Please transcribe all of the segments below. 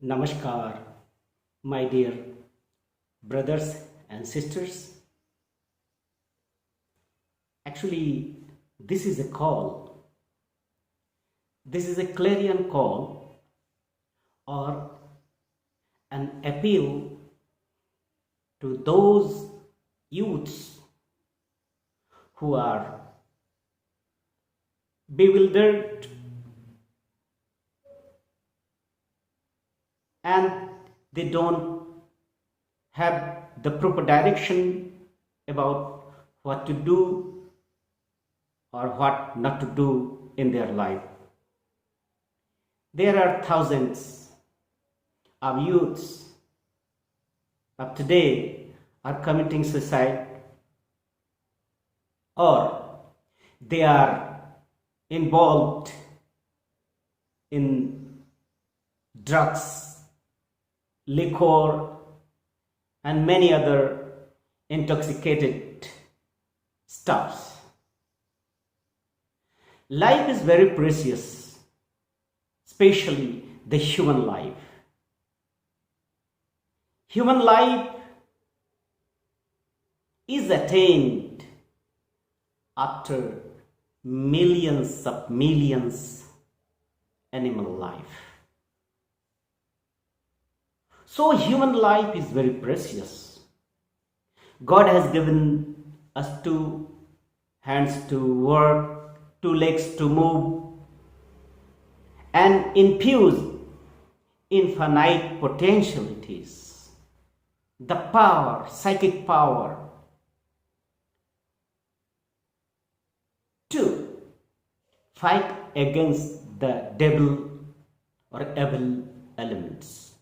Namaskar, my dear brothers and sisters. Actually, this is a call. This is a clarion call or an appeal to those youths who are bewildered and they don't have the proper direction about what to do or what not to do in their life. There are thousands of youths of today are committing suicide, or they are involved in drugs, liquor, and many other intoxicated stuffs. Life is very precious, especially the human life. Human life is attained after millions of millions animal life. So human life is very precious. God has given us two hands to work, two legs to move, and infuse infinite potentialities, the power, psychic power, to fight against the devil or evil elements.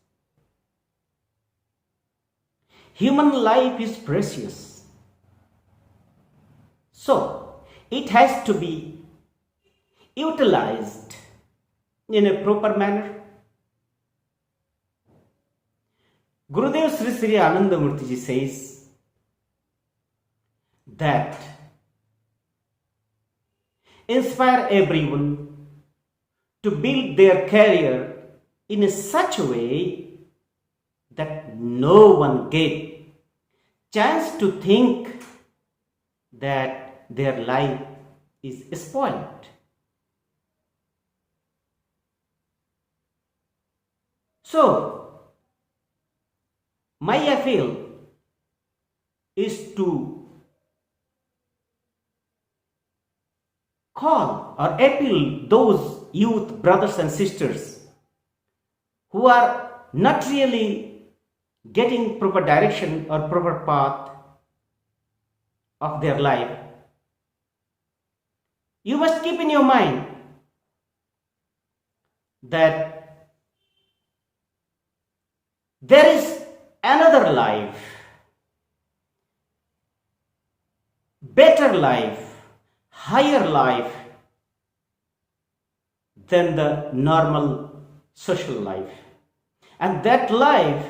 Human life is precious, so it has to be utilized in a proper manner. Gurudev Sri Sri Anandamurti ji says that inspire everyone to build their career in such a way that no one get chance to think that their life is spoiled. So, my appeal is to call or appeal those youth brothers and sisters who are not really getting proper direction or proper path of their life. You must keep in your mind that there is another life, better life, higher life than the normal social life. And that life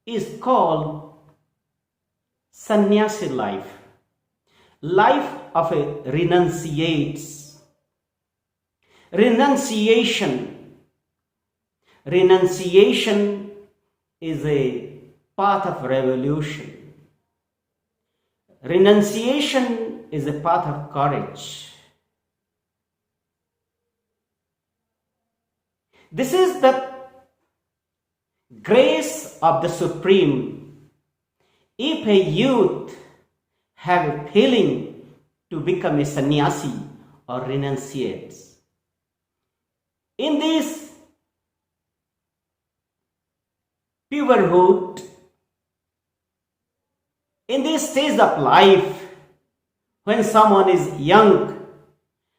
is called Sanyasi life, life of a renunciates. Renunciation is a path of revolution. Renunciation is a path of courage. This is the grace of the Supreme. If a youth have a feeling to become a sannyasi or renunciates, in this puberhood, in this stage of life, when someone is young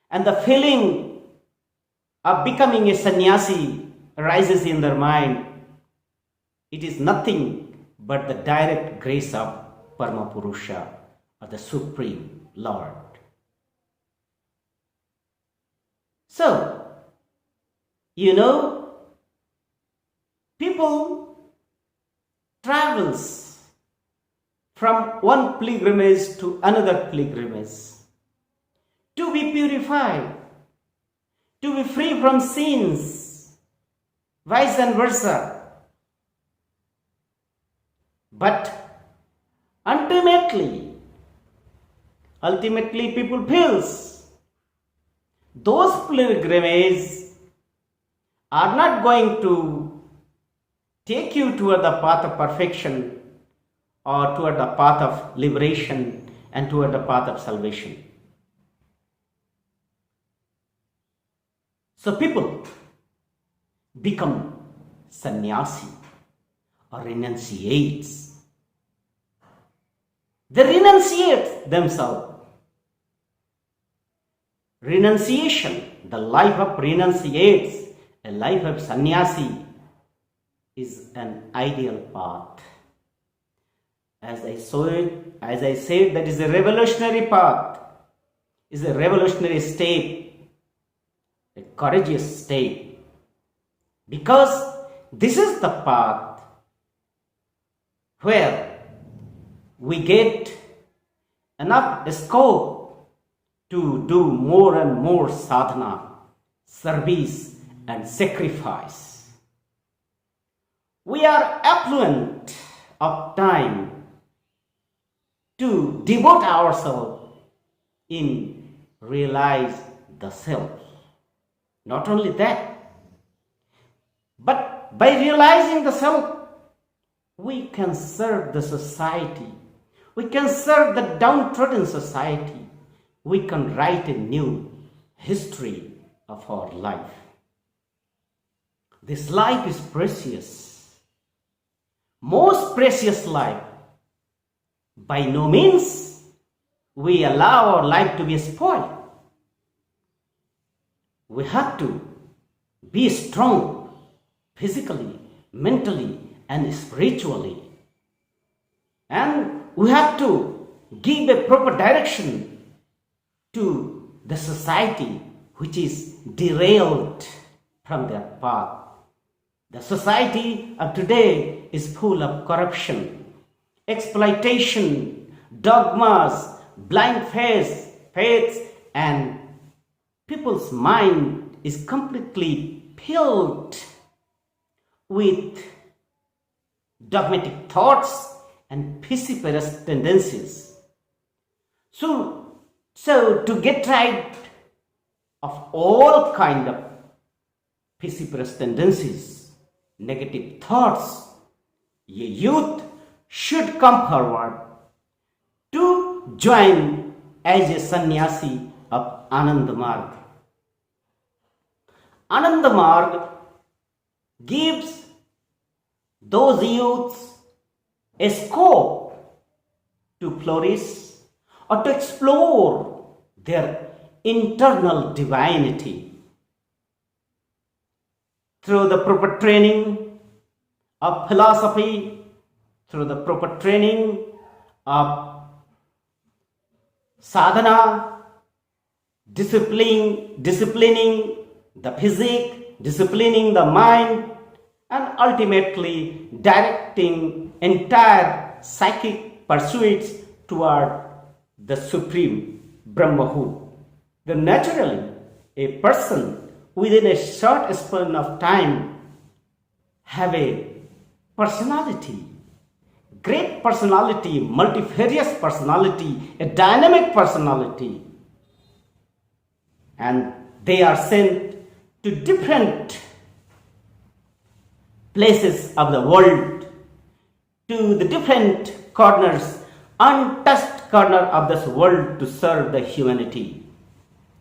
and the feeling of becoming a sannyasi arises in their mind, it is nothing but the direct grace of Paramapurusha, or the Supreme Lord. So, people travels from one pilgrimage to another pilgrimage to be purified, to be free from sins, vice and versa. But ultimately people feels those pilgrimages are not going to take you toward the path of perfection or toward the path of liberation and toward the path of salvation. So people become Sanyasi or renunciates. They renunciate themselves. Renunciation, the life of renunciates, a life of Sanyasi, is an ideal path. As I said, that is a revolutionary path, is a revolutionary step, a courageous step, because this is the path where we get enough scope to do more and more sadhana, service and sacrifice. We are affluent of time to devote ourselves in realize the self. Not only that, but by realizing the self, we can serve the society. We can serve the downtrodden society. We can write a new history of our life. This life is precious, most precious life. By no means we allow our life to be spoiled. We have to be strong physically, mentally and spiritually. And we have to give a proper direction to the society which is derailed from their path. The society of today is full of corruption, exploitation, dogmas, blind faiths, and people's mind is completely filled with dogmatic thoughts and vociferous tendencies. So to get rid of all kind of vociferous tendencies, negative thoughts, a youth should come forward to join as a sannyasi of Ananda Marg. Ananda Marg gives those youths a scope to flourish or to explore their internal divinity through the proper training of philosophy, through the proper training of sadhana, disciplining the physique, disciplining the mind, and ultimately directing entire psychic pursuits toward the supreme Brahmahood. Then naturally, a person within a short span of time have a personality, great personality, multifarious personality, a dynamic personality, and they are sent to different places of the world, to the different corners, untouched corner of this world, to serve the humanity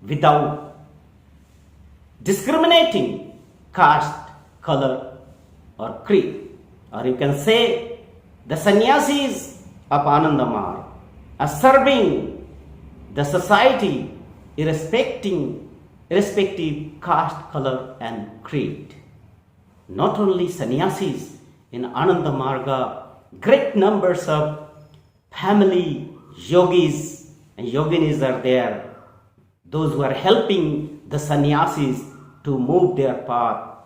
without discriminating caste, color or creed. Or you can say the sannyasis of Ananda Marg are serving the society irrespective caste, color and creed. Not only sannyasis, in Ananda Marga, great numbers of family yogis and yoginis are there, those who are helping the sannyasis to move their path,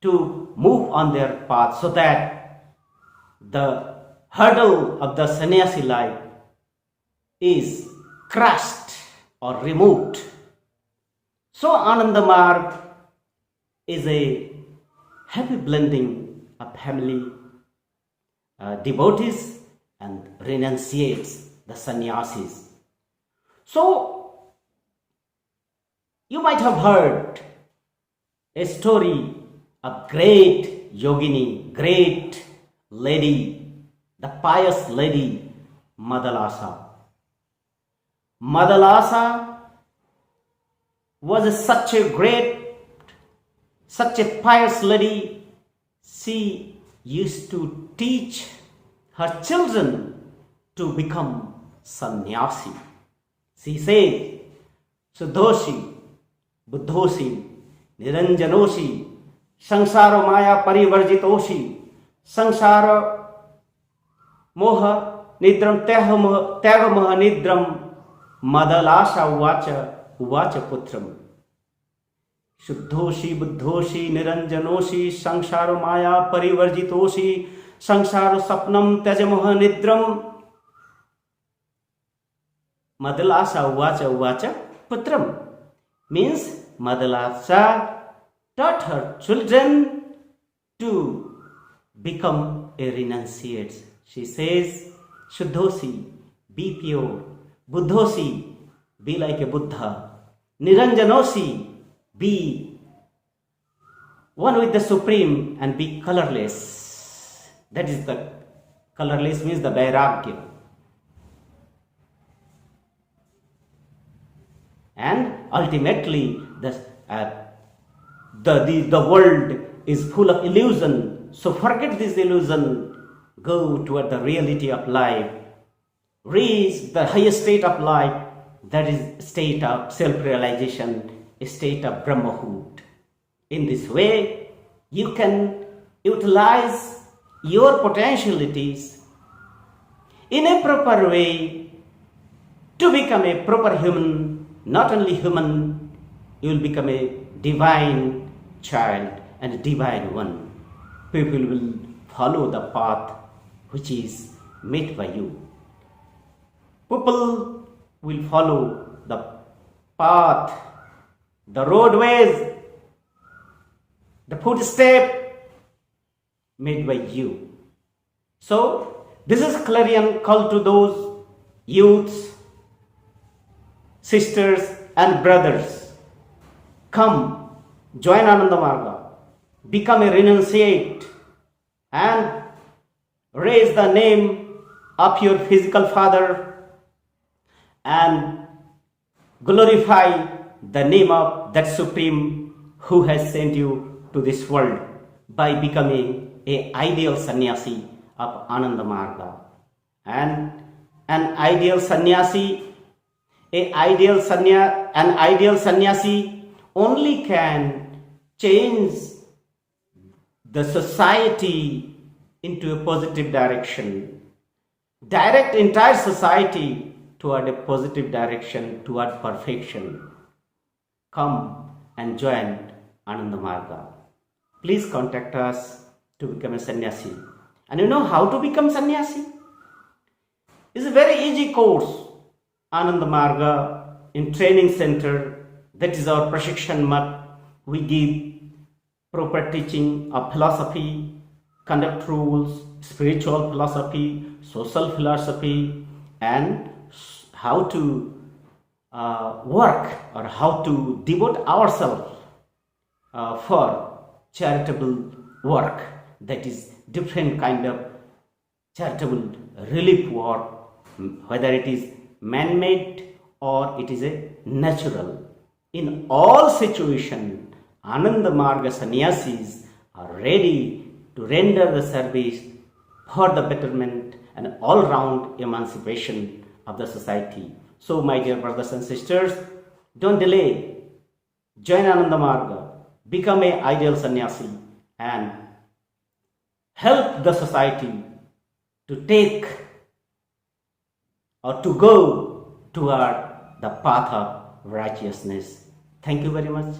to move on their path, so that the hurdle of the sannyasi life is crushed or removed. So Ananda Marg is a happy blending of family, devotees and renunciates, the sannyasis. So, you might have heard a story of great yogini, great lady, the pious lady Madalasa. Madalasa was such a pious lady. She used to teach her children to become sannyasi. She said, Sudhoshi, Buddhoshi, Niranjanoshi, Sangsara Maya Parivarjitoshi, Sangsara Moha Nidram Tyagamaha Nidram Madalasa Uvacha Putram. Shuddhoshi, Buddhoshi, Niranjanoshi, Sangsara Maya Parivarjitoshi, Sangsara Sapnam Tyajamaha Nidram Madalasa Uvacha Putram. Means Madalasa taught her children to become a renunciate. She says, Shuddhosi, be pure. Buddhosi, be like a Buddha. Niranjanosi, be one with the Supreme and be colorless. That is the colorless means the Vairagya. And ultimately, the world is full of illusion. So forget this illusion. Go toward the reality of life. Reach the highest state of life. That is state of self-realization, a state of Brahmahood. In this way, you can utilize your potentialities in a proper way to become a proper human. Not only human, you will become a divine child and a divine one. People will follow the path which is made by you. People will follow the path, the roadways, the footstep made by you. So, this is clarion call to those youths, sisters and brothers. Come, join Ananda Marga, become a renunciate and raise the name of your physical father and glorify the name of that Supreme who has sent you to this world by becoming an ideal sannyasi of Ananda Marga. And an ideal sannyasi only can change the society into a positive direction, direct entire society toward a positive direction, toward perfection. Come and join Ananda Marga. Please contact us to become a sannyasi. And you know how to become sannyasi? It's a very easy course. Ananda Marga in training center, that is our Prashikshan Mat. We give proper teaching of philosophy, conduct rules, spiritual philosophy, social philosophy, and how to work or how to devote ourselves for charitable work. That is different kind of charitable relief work, whether it is man-made or it is a natural. In all situations, Ananda Marga sannyasis are ready to render the service for the betterment and all-round emancipation of the society. So, my dear brothers and sisters, don't delay. Join Ananda Marga, become an ideal sannyasi, and help the society to take or to go toward the path of righteousness. Thank you very much.